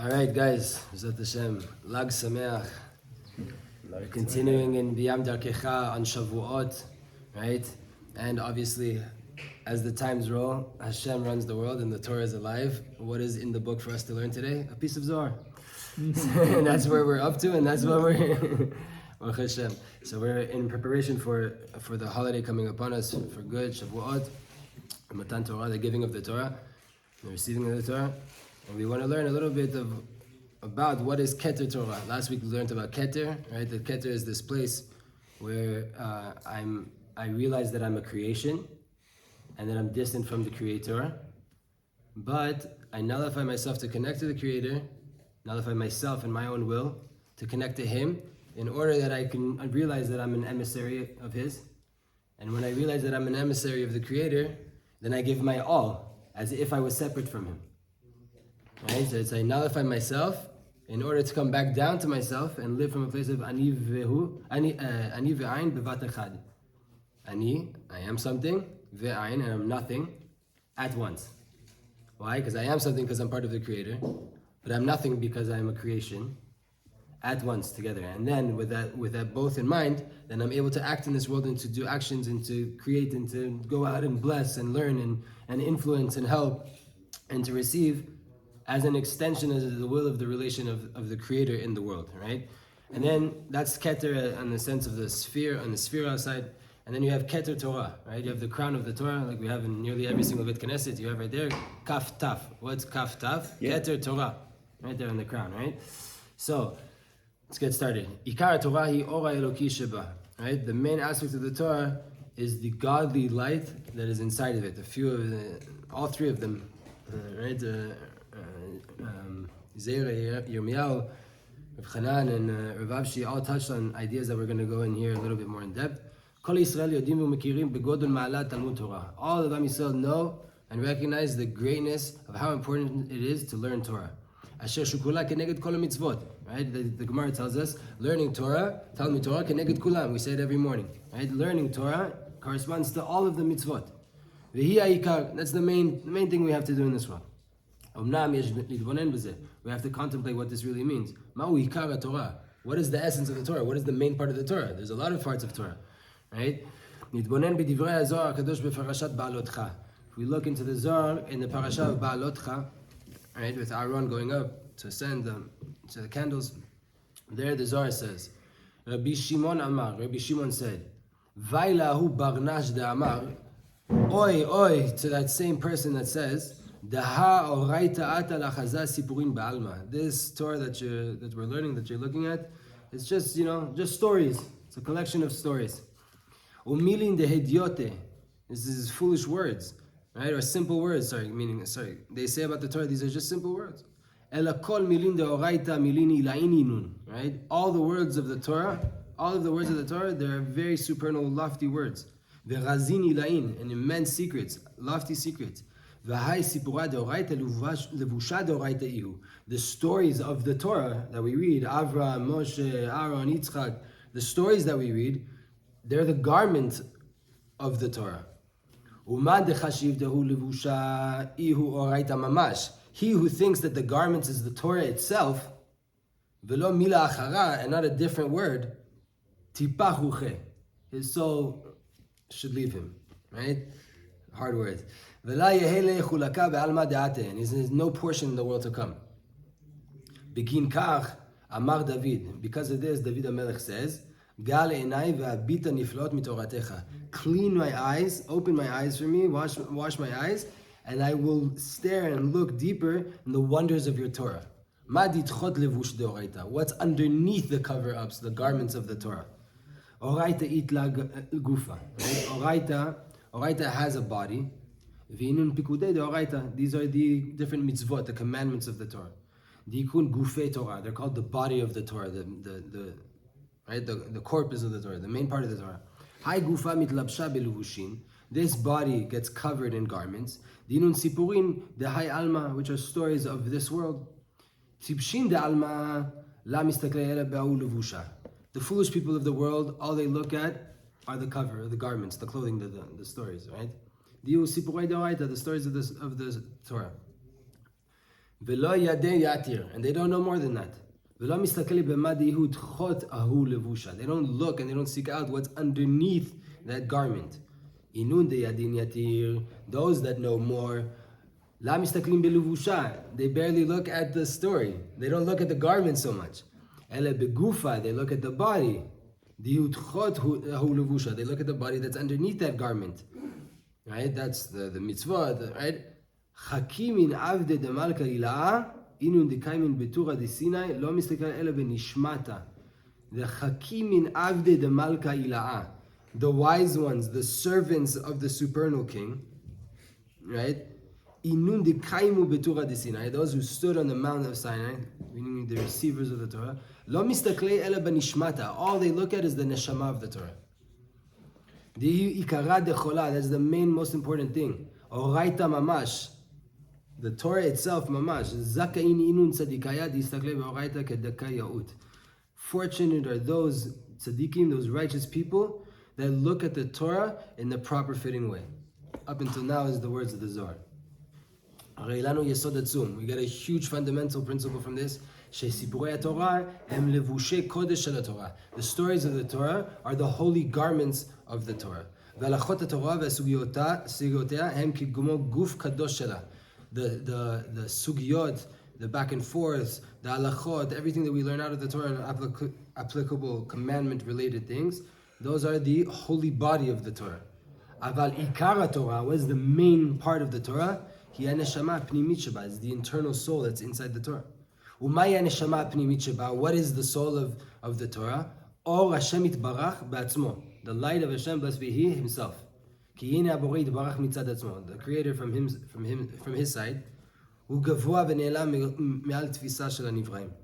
All right, guys. Zot Hashem. Lag Sameach. We're continuing in Byam Darkecha on Shavuot, right? And obviously, as the times roll, Hashem runs the world and the Torah is alive. What is in the book for us to learn today? A piece of Zohar. And that's where we're up to, and that's what we're Baruch Hashem. So we're in preparation for the holiday coming upon us for good, Shavuot, Matan Torah, the giving of the Torah, the receiving of the Torah. And we want to learn a little bit about what is Keter Torah. Last week we learned about Keter, right? That Keter is this place where I realize that I'm a creation and that I'm distant from the Creator, but I nullify myself to connect to the Creator, nullify myself and my own will to connect to Him in order that I can realize that I'm an emissary of His. And when I realize that I'm an emissary of the Creator, then I give my all as if I was separate from Him. Right? So it's I nullify myself in order to come back down to myself and live from a place of ani ve'ayin bevat echad. Ani, I am something, ve'ayin, and I'm nothing at once. Why? Because I am something because I'm part of the Creator, but I'm nothing because I'm a creation at once together. And then with that both in mind, then I'm able to act in this world and to do actions and to create and to go out and bless and learn and influence and help and to receive as an extension of the will of the relation of the Creator in the world, right? And then that's Keter in the sense of the sphere, on the sphere outside. And then you have Keter Torah, right? You have the crown of the Torah, like we have in nearly every single Beit Knesset. You have right there, Kaf Taf. What's Kaf Taf? Yeah. Keter Torah, right there on the crown, right? So, let's get started. Ikar Torah hi ora Eloki sheba, right? The main aspect of the Torah is the godly light that is inside of it. All three of them, right? Zera, Yirmiyahu, Rav Chanan, and Rav Avshi all touched on ideas that we're going to go in here a little bit more in depth. All of Am Yisrael know and recognize the greatness of how important it is to learn Torah. Right? The Gemara tells us, learning Torah, Talmud Torah, keneged kulam. We say it every morning. Right? Learning Torah corresponds to all of the mitzvot. That's the main thing we have to do in this world. We have to contemplate what this really means. What is the essence of the Torah? What is the main part of the Torah? There's a lot of parts of Torah, right? If we look into the Zohar in the parasha of Ba'alotcha, right, with Aaron going up to ascend to the candles, there the Zohar says, Rabbi Shimon said, Vailahu barnash de Amar, oi, to that same person that says, this Torah that we're learning, that you're looking at, it's just stories. It's a collection of stories. This is foolish words, right? Or simple words. They say about the Torah, these are just simple words. Right? All the words of the Torah, they're very supernal, lofty words. And immense secrets, lofty secrets. The stories of the Torah that we read, Avraham, Moshe, Aaron, Yitzchak, the stories that we read, they're the garment of the Torah. He who thinks that the garment is the Torah itself, and not a different word, his soul should leave him, right? Hard words. And he says, no portion in the world to come. Begin kach, Amar David. Because of this, David HaMelech says, Gal einai ve'abita niflot mitoratecha. Clean my eyes, open my eyes for me, wash my eyes, and I will stare and look deeper in the wonders of your Torah. What's underneath the cover-ups, the garments of the Torah? Oraita itla gufa. Oraita has a body. These are the different mitzvot, the commandments of the Torah. Torah. They're called the body of the Torah, the corpus of the Torah, the main part of the Torah. This body gets covered in garments. Which are stories of this world. The foolish people of the world, all they look at are the cover, the garments, the clothing, the stories, right? The stories of the Torah. V'lo yadei yatir, and they don't know more than that. V'lo mistakeli b'madihu tchot ahu levusha. They don't look and they don't seek out what's underneath that garment. Inun de yadin yatir, those that know more. La mistaklim beluvusha, they barely look at the story. They don't look at the garment so much. Ele begufa, they look at the body. Dihu tchot ahu levusha, they look at the body that's underneath that garment. Right? That's the mitzvah, right? Hakimin avde de malka ila'a, inun de kaimin betura de Sinai, lo mistakal ele benishmata. The hakimin avde de malka ila'a, the wise ones, the servants of the supernal king, right? Inun de kaimu betura de Sinai, those who stood on the mount of Sinai, meaning the receivers of the Torah, lo mistakle ele benishmata. All they look at is the neshama of the Torah. That's the main, most important thing. Oraita mamash, the Torah itself, mamash. Fortunate are those tzaddikim, those righteous people that look at the Torah in the proper fitting way. Up until now is the words of the Zohar. We get a huge fundamental principle from this. The stories of the Torah are the holy garments of the Torah. The sugiyot, the back and forth, the halachot, everything that we learn out of the Torah and applicable commandment related things, those are the holy body of the Torah. Aval ikara Torah, what is the main part of the Torah? Is the internal soul that's inside the Torah. What is the soul of the Torah? Or Hashem itbarach ba'atzmo, the light of Hashem, blessed be He Himself. The Creator from His side.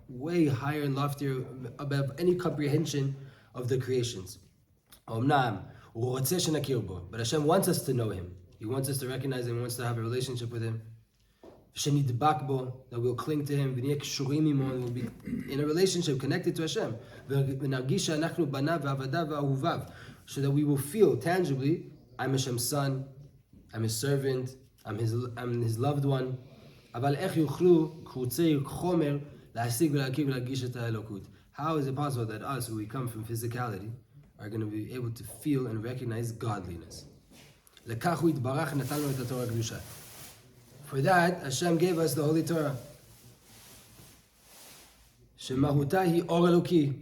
Way higher and loftier above any comprehension of the creations. But Hashem wants us to know Him. He wants us to recognize Him, wants to have a relationship with Him. That we'll cling to Him, and we'll be in a relationship connected to Hashem. So that we will feel tangibly, I'm Hashem's son, I'm His servant, I'm His loved one. How is it possible that us, who we come from physicality, are going to be able to feel and recognize godliness? For that, Hashem gave us the Holy Torah.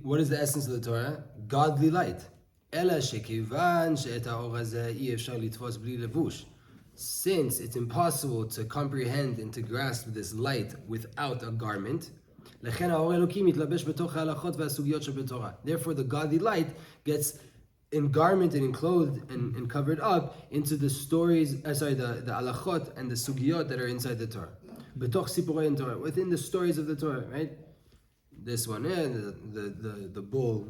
What is the essence of the Torah? Godly light. Since it's impossible to comprehend and to grasp this light without a garment, therefore the godly light gets engarmented and clothed and covered up into the stories, the alachot and the sugiyot that are inside the Torah. Within the stories of the Torah, right? This one, the bull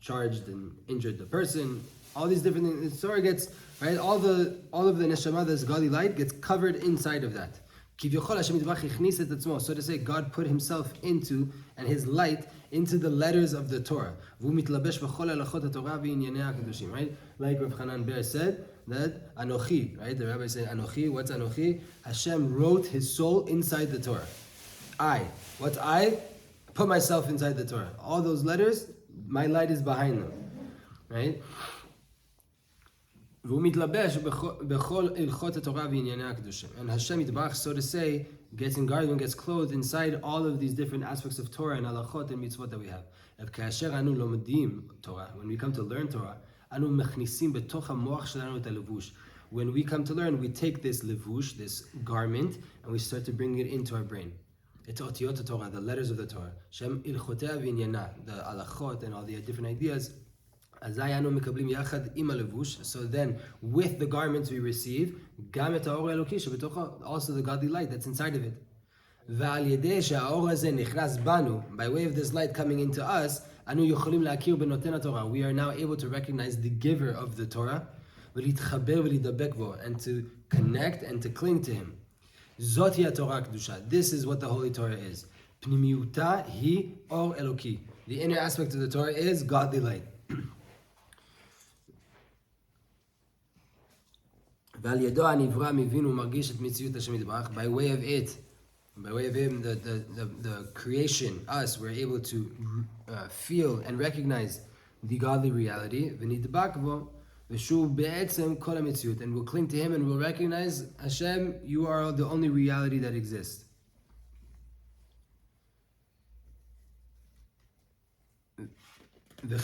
charged and injured the person. All these different things. The Torah gets, right? All of the neshama, this godly light, gets covered inside of that. So to say, God put Himself into, and His light into the letters of the Torah. Right? Like Rav Hanan Ber said, that Anochi, right? The rabbi said, Anochi, what's Anochi? Hashem wrote His soul inside the Torah. What's I? Put myself inside the Torah. All those letters, my light is behind them. Right? And Hashem Yitbarach, so to say, gets engarmented, gets clothed inside all of these different aspects of Torah and halachot and mitzvot that we have. When we come to learn Torah, when we come to learn, we take this levush, this garment, and we start to bring it into our brain. It's otiyot Torah, the letters of the Torah. Shem ilchotea v'inyanah, the halachot and all the different ideas. So then, with the garments we receive, also the godly light that's inside of it. By way of this light coming into us, we are now able to recognize the giver of the Torah, and to connect and to cling to him. This is what the Holy Torah is. The inner aspect of the Torah is godly light. By way of it, By way of him, the creation, us, we're able to feel and recognize the godly reality. And we'll cling to him and we'll recognize, Hashem, you are the only reality that exists. The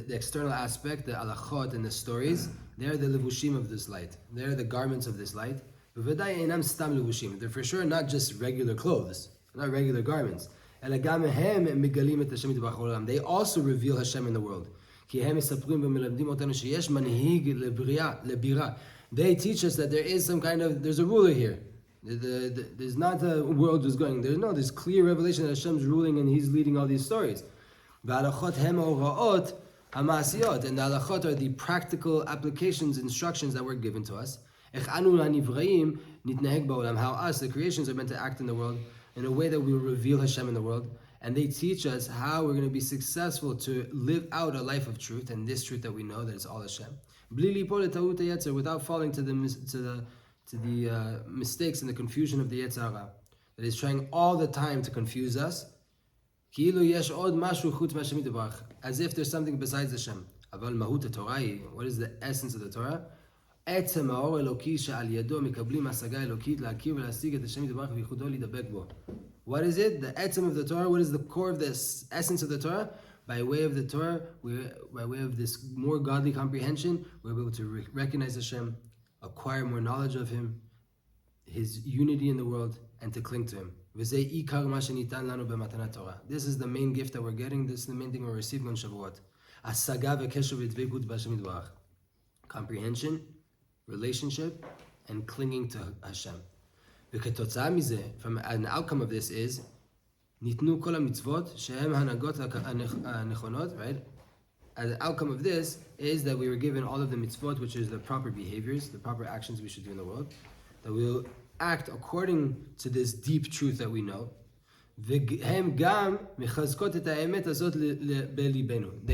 external aspect, the alachot and the stories, they're the levushim of this light. They're the garments of this light. They're for sure not just regular clothes, not regular garments. They also reveal Hashem in the world. They teach us that there is some kind of, there's a ruler here. There's not a world just going, there's clear revelation that Hashem's ruling and he's leading all these stories. And the halachot are the practical applications, instructions that were given to us. How us, the creations, are meant to act in the world in a way that we will reveal Hashem in the world. And they teach us how we're going to be successful to live out a life of truth, and this truth that we know that it's all Hashem. Without falling to the mistakes and the confusion of the Yetzer Hara, that is trying all the time to confuse us. As if there's something besides Hashem. What is the essence of the Torah? What is it? The etzem of the Torah. What is the core of the essence of the Torah? By way of the Torah, by way of this more godly comprehension, we're able to recognize Hashem, acquire more knowledge of Him, His unity in the world, and to cling to Him. This is the main gift that we're getting. This is the main thing we're receiving on Shavuot. Comprehension, relationship, and clinging to Hashem. From an outcome of this is nitnu kol mitzvot shehem hanagot nechonot. Right? An outcome of this is that we were given all of the mitzvot, which is the proper behaviors, the proper actions we should do in the world, that we will act according to this deep truth that we know. They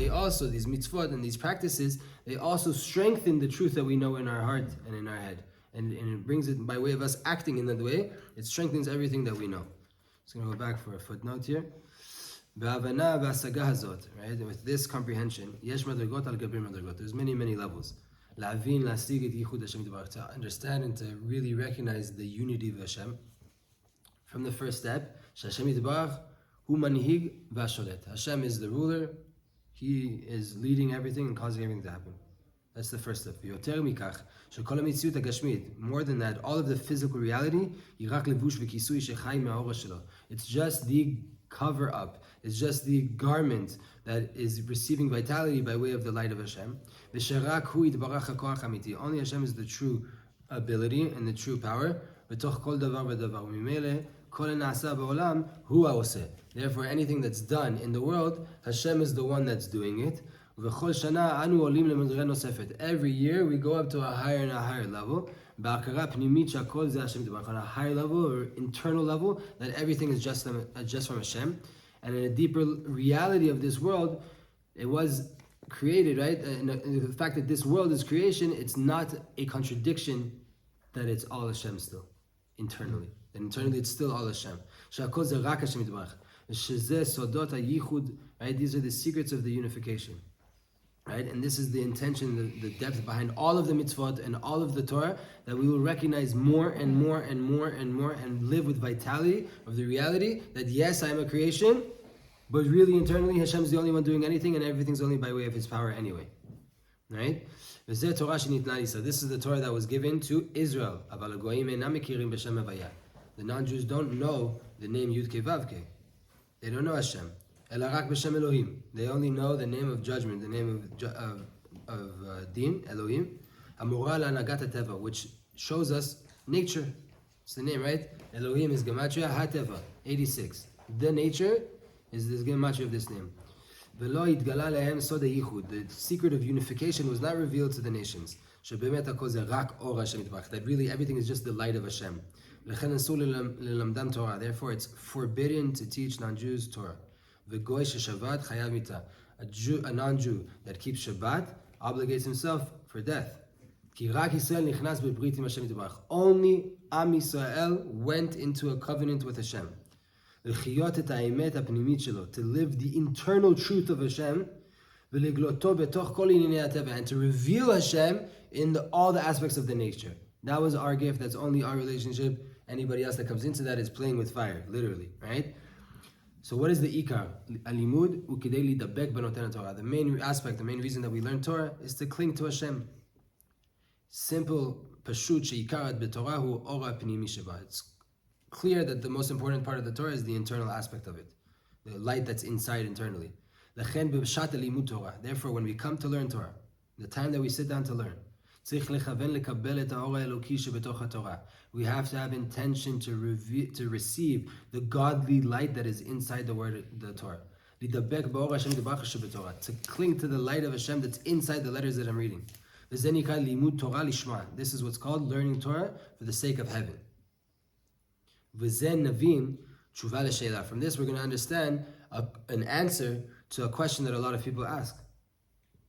also, these mitzvot and these practices, they also strengthen the truth that we know in our heart and in our head. And it brings it by way of us acting in that way, it strengthens everything that we know. So I'm going to go back for a footnote here. Right? With this comprehension, there's many levels. To understand and to really recognize the unity of Hashem. From the first step, Hashem is the ruler, He is leading everything and causing everything to happen. That's the first step. More than that, all of the physical reality, it's just the cover up. It's just the garment that is receiving vitality by way of the light of Hashem. Only Hashem is the true ability and the true power. Therefore, anything that's done in the world, Hashem is the one that's doing it. Every year we go up to a higher and a higher level. On a higher level or internal level, that everything is just from Hashem. And in a deeper reality of this world, it was created, right? And the fact that this world is creation, it's not a contradiction that it's all Hashem still, internally. And internally it's still all Hashem. Right? These are the secrets of the unification. Right? And this is the intention, the depth behind all of the mitzvot and all of the Torah, that we will recognize more and more and more and more and live with vitality of the reality that yes, I am a creation, but really internally Hashem's the only one doing anything and everything's only by way of His power anyway. Right? This is the Torah that was given to Israel. The non-Jews don't know the name Yud-Kei Vav-Kei. They don't know Hashem. They only know the name of judgment, the name of Din, Elohim, which shows us nature. It's the name, right? Elohim is Gematria HaTeva, 86. The nature is this Gematria of this name. The secret of unification was not revealed to the nations. That really everything is just the light of Hashem. Therefore, it's forbidden to teach non-Jews Torah. A non-Jew that keeps Shabbat obligates himself for death. Only Am Yisrael went into a covenant with Hashem. To live the internal truth of Hashem, and to reveal Hashem in all the aspects of the nature. That was our gift. That's only our relationship. Anybody else that comes into that is playing with fire, literally, right? So what is the ikar? Alimud ukidei lidabek benoten Torah. The main aspect, the main reason that we learn Torah is to cling to Hashem. Simple, pashut sheikarat b'Torah ora pnimi sheba. It's clear that the most important part of the Torah is the internal aspect of it, the light that's inside internally. Therefore, when we come to learn Torah, the time that we sit down to learn, we have to have intention to receive the godly light that is inside the word, the Torah. To cling to the light of Hashem that's inside the letters that I'm reading. This is what's called learning Torah for the sake of heaven. From this, we're going to understand an answer to a question that a lot of people ask.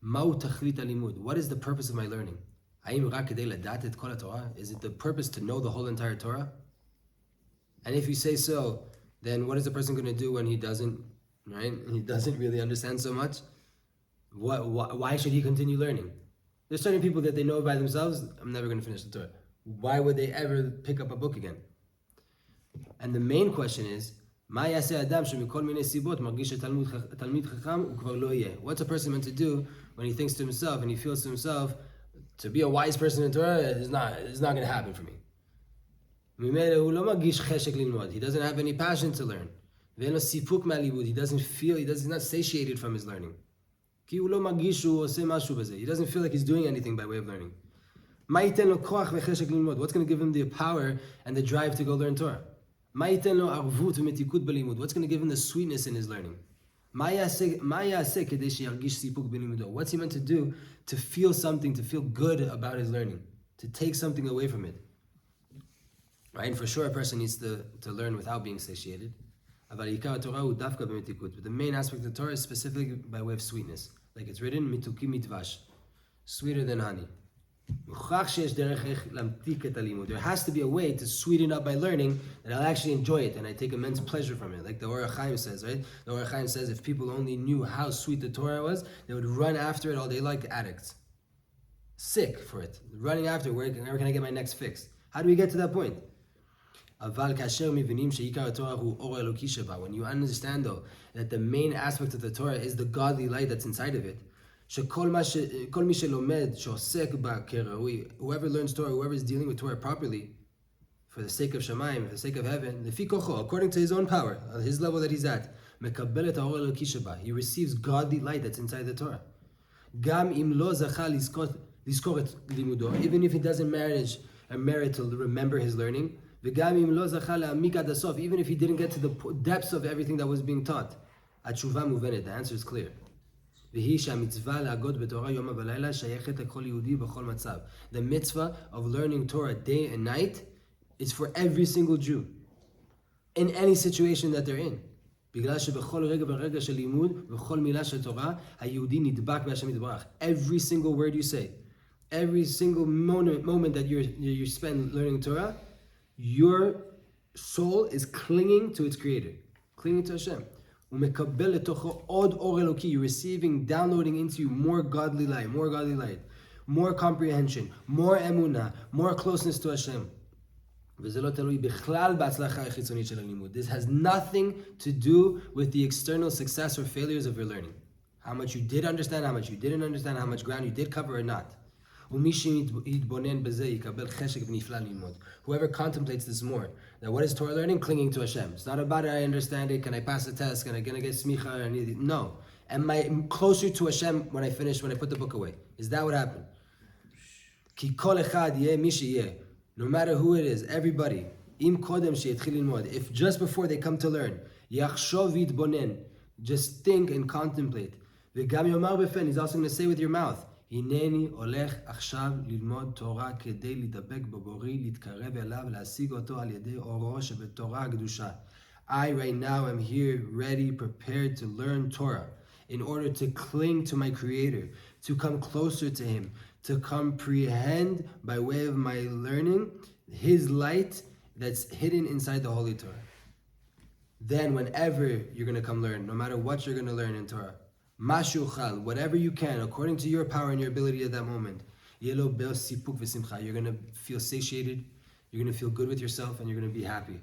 What is the purpose of my learning? Is it the purpose to know the whole entire Torah? And if you say so, then what is the person going to do when he doesn't, right? He doesn't really understand so much? Why should he continue learning? There's certain people that they know by themselves, I'm never going to finish the Torah. Why would they ever pick up a book again? And the main question is, what's a person meant to do when he thinks to himself and he feels to himself, to be a wise person in Torah is not going to happen for me. He doesn't have any passion to learn. He he's not satiated from his learning. He doesn't feel like he's doing anything by way of learning. What's going to give him the power and the drive to go learn Torah? What's going to give him the sweetness in his learning? What's he meant to do to feel something, to feel good about his learning, to take something away from it? Right? And for sure a person needs to learn without being satiated. But the main aspect of the Torah is specifically by way of sweetness. Like it's written, mituki mitvash, sweeter than honey. There has to be a way to sweeten up my learning that I'll actually enjoy it and I take immense pleasure from it. Like the Or HaChaim says, right? The Or HaChaim says if people only knew how sweet the Torah was, they would run after it all day like addicts. Sick for it. Running after, where can I get my next fix? How do we get to that point? When you understand though that the main aspect of the Torah is the godly light that's inside of it, whoever learns Torah, whoever is dealing with Torah properly, for the sake of Shamayim, for the sake of heaven, according to his own power, his level that he's at, he receives godly light that's inside the Torah. Even if he doesn't merit to remember his learning, even if he didn't get to the depths of everything that was being taught, the answer is clear. The mitzvah of learning Torah day and night is for every single Jew, in any situation that they're in. Every single word you say, every single moment that you spend learning Torah, your soul is clinging to its Creator, clinging to Hashem. You're receiving, downloading into you more godly light, more comprehension, more emunah, more closeness to Hashem. This has nothing to do with the external success or failures of your learning. How much you did understand, how much you didn't understand, how much ground you did cover or not. Whoever contemplates this more, that what is Torah learning? Clinging to Hashem. It's not about it, I understand it, can I pass the test, can I get smicha or anything? No. Am I closer to Hashem when I put the book away? Is that what happened? No matter who it is, everybody, if just before they come to learn, just think and contemplate. He's also going to say with your mouth, הנני הולך עכשיו ללמוד תורה כדי לדבק בבורי, להתקרב אליו, להשיג אותו על ידי אורו שבתורה הקדושה. I right now am here, ready, prepared to learn Torah in order to cling to my Creator, to come closer to Him, to comprehend by way of my learning His light that's hidden inside the Holy Torah. Then whenever you're going to come learn, no matter what you're going to learn in Torah, mashuchal, whatever you can, according to your power and your ability at that moment, you're going to feel satiated, you're going to feel good with yourself, and you're going to be happy.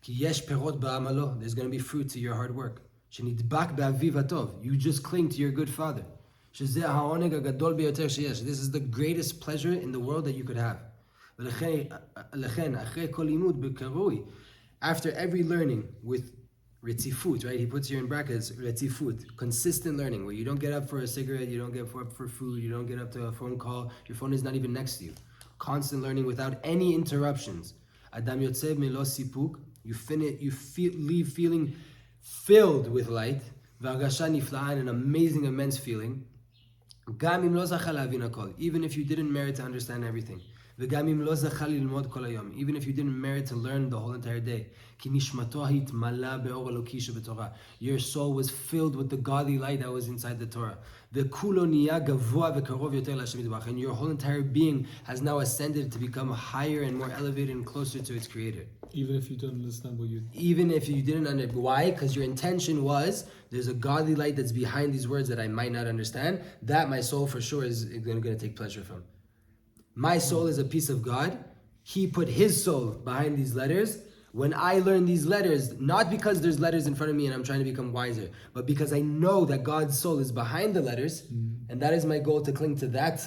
There's going to be fruit to your hard work. You just cling to your good father. This is the greatest pleasure in the world that you could have. After every learning with retzifut, right? He puts here in brackets, retzifut, consistent learning, where you don't get up for a cigarette, you don't get up for food, you don't get up to a phone call, your phone is not even next to you. Constant learning without any interruptions. Adam yotzeh melo sipuk, leave feeling filled with light, v'argasha nifla'an, an amazing, immense feeling. Gam im lo zacha lavin hakol, even if you didn't merit to understand everything. V'gam im lo zacha lilmod kol hayom, even if you didn't merit to learn the whole entire day. Ki nishmato hitmala be'or eloki shebetorah, your soul was filled with the godly light that was inside the Torah. V'kulo niya gavoa v'karov yoter l'Hashem yitbarach, and your whole entire being has now ascended to become higher and more elevated and closer to its Creator. Even if you don't understand what you... Even if you didn't understand. Why? Because your intention was, there's a godly light that's behind these words that I might not understand. That my soul for sure is going to take pleasure from. My soul is a piece of God. He put his soul behind these letters. When I learn these letters, not because there's letters in front of me and I'm trying to become wiser, but because I know that God's soul is behind the letters, and that is my goal, to cling to that,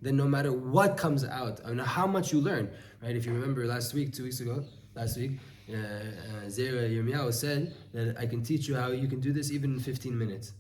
then no matter what comes out, I know how much you learn, right? If you remember 2 weeks ago, Zera Yirmiyahu said that I can teach you how you can do this even in 15 minutes.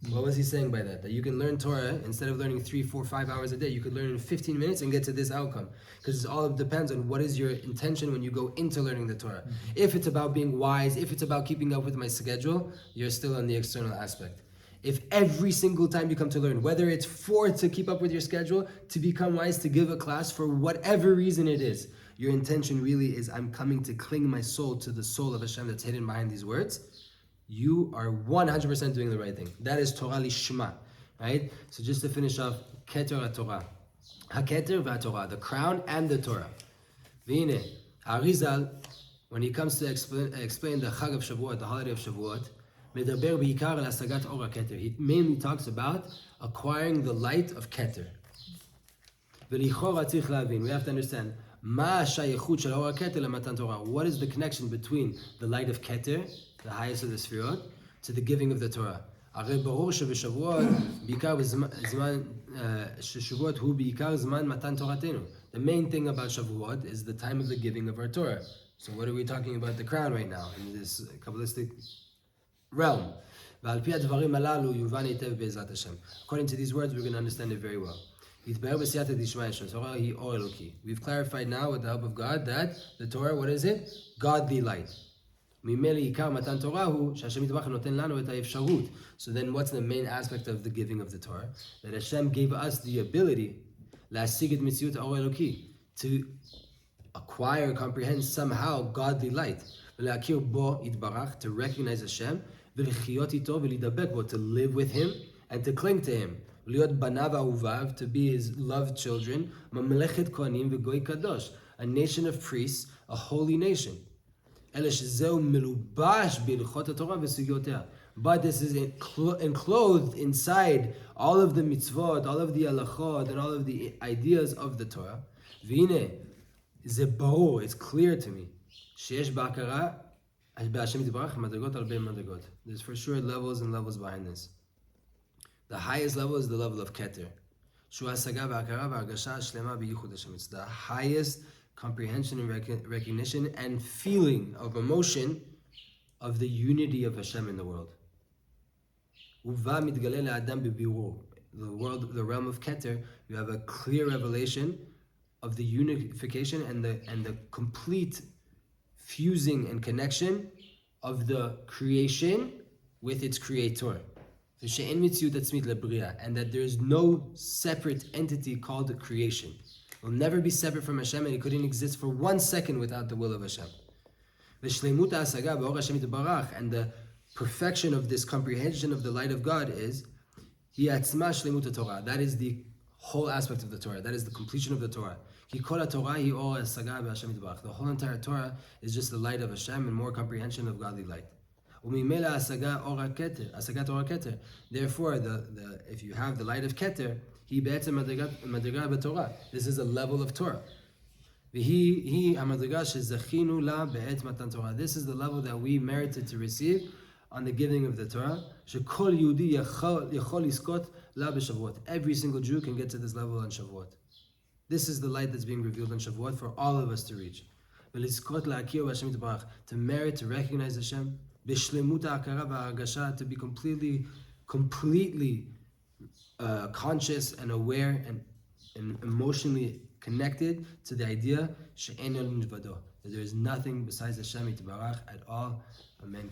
What was he saying by that? That you can learn Torah, instead of learning 3, 4, 5 hours a day, you could learn in 15 minutes and get to this outcome. Because it all depends on what is your intention when you go into learning the Torah. If it's about being wise, if it's about keeping up with my schedule, you're still on the external aspect. If every single time you come to learn, whether it's to keep up with your schedule, to become wise, to give a class, for whatever reason it is, your intention really is, I'm coming to cling my soul to the soul of Hashem that's hidden behind these words, you are 100% doing the right thing. That is Torah lishma, right? So just to finish off, Keter Torah. HaKeter v'Torah, the crown and the Torah. V'ine, Arizal, when he comes to explain the Chag of Shavuot, the holiday of Shavuot, Medaber b'ikar al hasagat or HaKeter. He mainly talks about acquiring the light of Keter. V'lichora tzich lavin, we have to understand, what is the connection between the light of Keter, the highest of the Sefirot, to the giving of the Torah? The main thing about Shavuot is the time of the giving of our Torah. So what are we talking about the crown right now in this Kabbalistic realm? According to these words, we're going to understand it very well. We've clarified now with the help of God that the Torah, what is it? Godly light. So then what's the main aspect of the giving of the Torah? That Hashem gave us the ability to acquire, comprehend somehow godly light. To recognize Hashem, to live with Him and to cling to Him. To be His loved children, a nation of priests, a holy nation. But this is enclosed inside all of the mitzvot, all of the halachot, and all of the ideas of the Torah. It's clear to me. There's for sure levels and levels behind this. The highest level is the level of Keter. It's the highest comprehension and recognition and feeling of emotion of the unity of Hashem in the world. The realm of Keter, you have a clear revelation of the unification and the complete fusing and connection of the creation with its creator. And that there is no separate entity called creation. It will never be separate from Hashem, and it couldn't exist for 1 second without the will of Hashem. And the perfection of this comprehension of the light of God is that is the whole aspect of the Torah. That is the completion of the Torah. The whole entire Torah is just the light of Hashem and more comprehension of godly light. Therefore, if you have the light of Keter, this is a level of Torah. This is the level that we merited to receive on the giving of the Torah. Every single Jew can get to this level on Shavuot. This is the light that's being revealed on Shavuot for all of us to reach. To merit, to recognize Hashem, to be completely conscious and aware and emotionally connected to the idea that there is nothing besides Hashem at all. Amen.